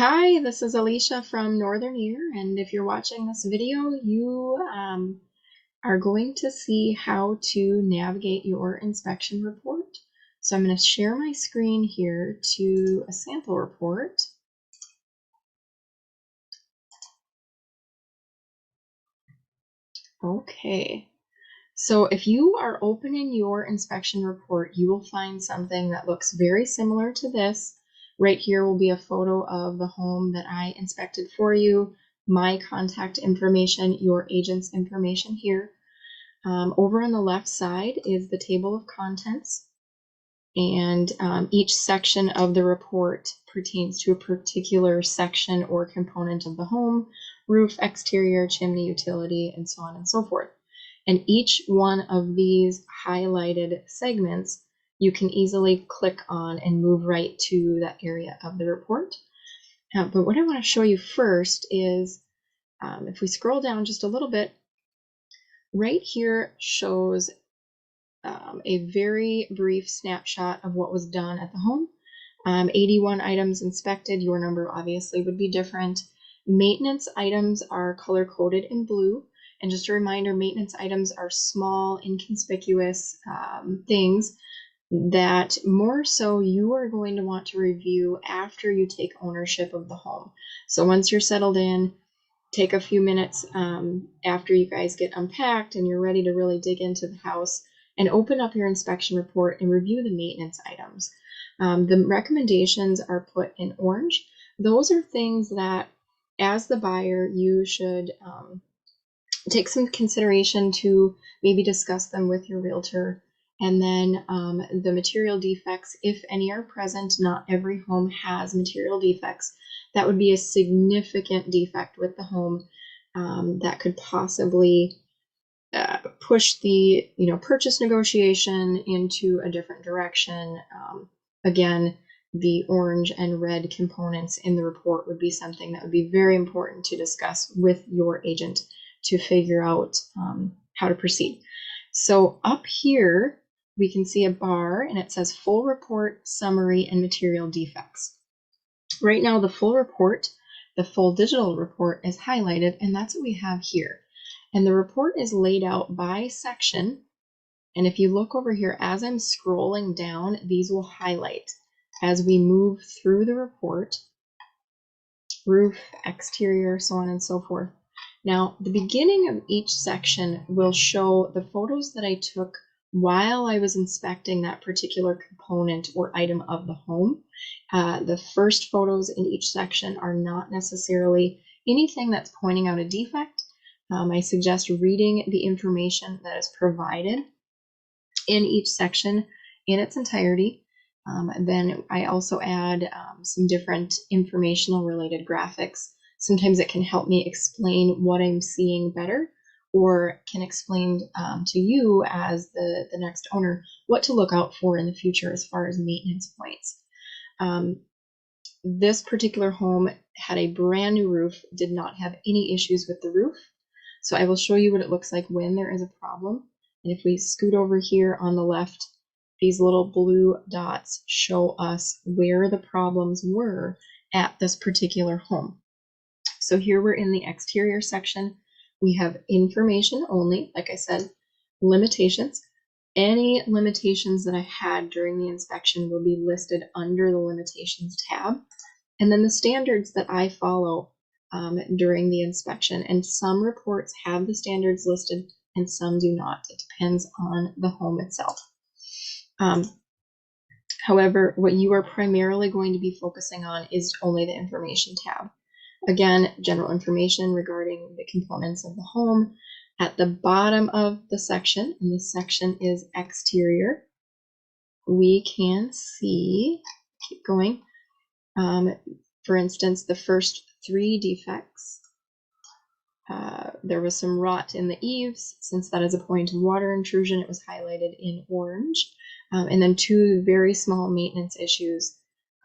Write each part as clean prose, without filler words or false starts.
Hi, this is Alicia from Northern Ear, and if you're watching this video, you are going to see how to navigate your inspection report. So I'm going to share my screen here to a sample report. Okay, so if you are opening your inspection report, you will find something that looks very similar to this. Right here will be a photo of the home that I inspected for you, my contact information, your agent's information here. Over on the left side is the table of contents, and each section of the report pertains to a particular section or component of the home: roof, exterior, chimney, utility, and so on and so forth. And each one of these highlighted segments you can easily click on and move right to that area of the report. But what I want to show you first is if we scroll down just a little bit, right here shows a very brief snapshot of what was done at the home. 81 items inspected. Your number obviously would be different. Maintenance items are color-coded in blue. And just a reminder, maintenance items are small, inconspicuous things that more so you are going to want to review after you take ownership of the home. So once you're settled in, take a few minutes after you guys get unpacked and you're ready to really dig into the house, and open up your inspection report and review the maintenance items. The recommendations are put in orange. Those are things that, as the buyer, you should take some consideration to maybe discuss them with your realtor. And then the material defects, if any are present. Not every home has material defects. That would be a significant defect with the home that could possibly push the purchase negotiation into a different direction. Again, the orange and red components in the report would be something that would be very important to discuss with your agent to figure out how to proceed. So up here, we can see a bar, and it says full report, summary, and material defects. Right now, the full report, the full digital report, is highlighted, and that's what we have here. And the report is laid out by section. And if you look over here, as I'm scrolling down, these will highlight as we move through the report: roof, exterior, so on and so forth. Now, the beginning of each section will show the photos that I took while I was inspecting that particular component or item of the home. The first photos in each section are not necessarily anything that's pointing out a defect. I suggest reading the information that is provided in each section in its entirety. Then I also add some different informational related graphics. Sometimes it can help me explain what I'm seeing better, or can explain to you as the next owner what to look out for in the future as far as maintenance points. This particular home had a brand new roof, did not have any issues with the roof. So I will show you what it looks like when there is a problem. And if we scoot over here on the left, these little blue dots show us where the problems were at this particular home. So here we're in the exterior section. We have information only, like I said, limitations. Any limitations that I had during the inspection will be listed under the limitations tab. And then the standards that I follow during the inspection. And some reports have the standards listed and some do not. It depends on the home itself. However, what you are primarily going to be focusing on is only the information tab. Again, general information regarding the components of the home. At the bottom of the section, and this section is exterior, we can see, keep going, for instance, the first 3 defects. There was some rot in the eaves. Since that is a point of water intrusion, it was highlighted in orange. And then 2 very small maintenance issues.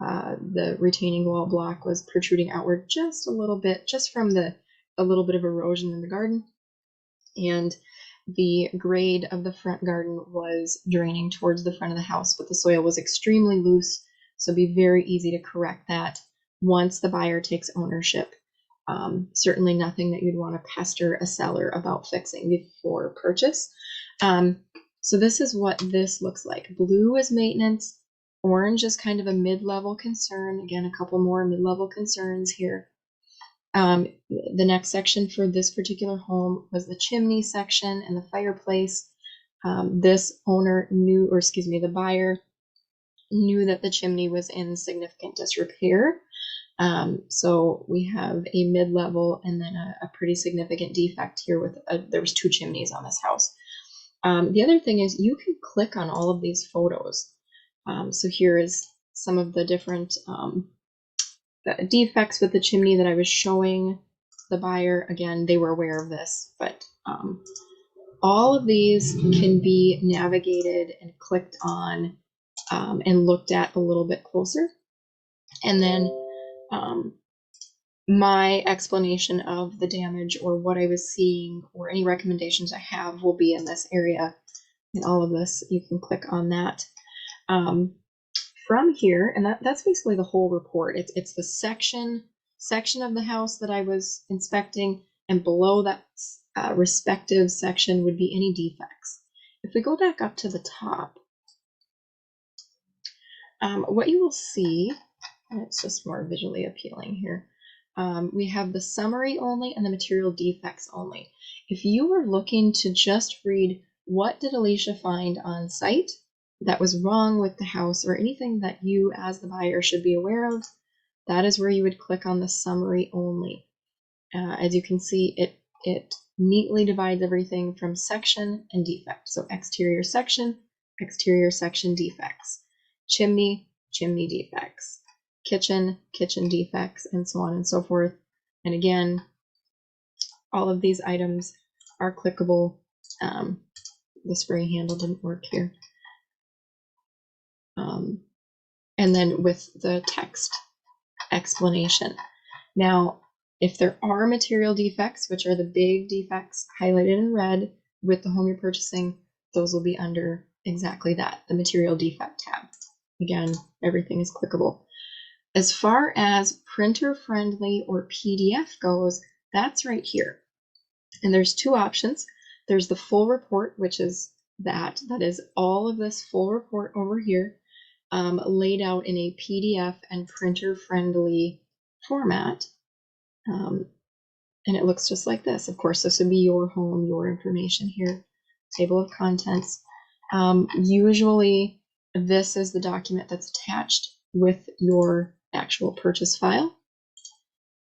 The retaining wall block was protruding outward just a little bit, just from a little bit of erosion in the garden. And the grade of the front garden was draining towards the front of the house, but the soil was extremely loose, so it'd be very easy to correct that once the buyer takes ownership. Certainly nothing that you'd want to pester a seller about fixing before purchase. So this is what this looks like. Blue is maintenance. Orange is kind of a mid-level concern. Again, a couple more mid-level concerns here. The next section for this particular home was the chimney section and the fireplace. This owner knew, or excuse me, the buyer knew that the chimney was in significant disrepair. So we have a mid-level and then a pretty significant defect here with, there was 2 chimneys on this house. The other thing is you can click on all of these photos. So here is some of the different defects with the chimney that I was showing the buyer. Again, they were aware of this, but all of these can be navigated and clicked on and looked at a little bit closer. And then my explanation of the damage or what I was seeing or any recommendations I have will be in this area. And all of this, you can click on that. From here, and that's basically the whole report. It's the section of the house that I was inspecting, and below that respective section would be any defects. If we go back up to the top, what you will see, and it's just more visually appealing here, we have the summary only and the material defects only. If you were looking to just read what did Alicia find on site that was wrong with the house or anything that you as the buyer should be aware of, that is where you would click on the summary only. As you can see, it neatly divides everything from section and defect. So exterior section defects, chimney defects, kitchen defects, and so on and so forth. And again, all of these items are clickable. The spray handle didn't work here. And then with the text explanation. Now, if there are material defects, which are the big defects highlighted in red with the home you're purchasing, those will be under exactly that, the material defect tab. Again, everything is clickable. As far as printer friendly or PDF goes, that's right here. And there's 2 options. There's the full report, which is that is all of this full report over here, laid out in a PDF and printer friendly format. And it looks just like this. Of course, this would be your home, your information here, table of contents. Usually this is the document that's attached with your actual purchase file.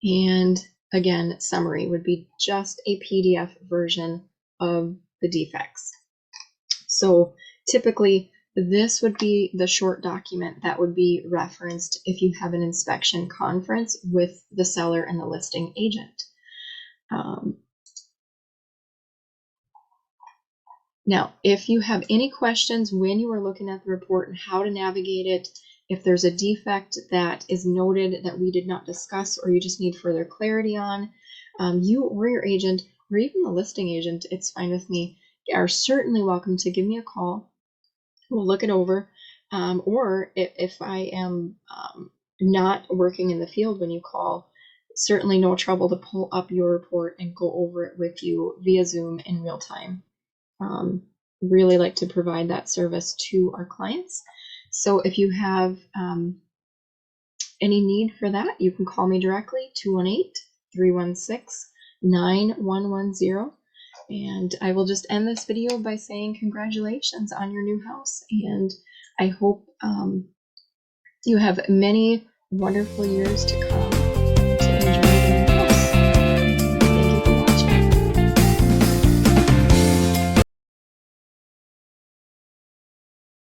And again, summary would be just a PDF version of the defects. So typically this would be the short document that would be referenced if you have an inspection conference with the seller and the listing agent. Now, if you have any questions when you are looking at the report and how to navigate it, if there's a defect that is noted that we did not discuss or you just need further clarity on, you or your agent or even the listing agent, it's fine with me, are certainly welcome to give me a call. We'll look it over. Or if I am not working in the field when you call, certainly no trouble to pull up your report and go over it with you via Zoom in real time. Really like to provide that service to our clients. So if you have any need for that, you can call me directly, 218-316-9110. And I will just end this video by saying congratulations on your new house. And I hope you have many wonderful years to come.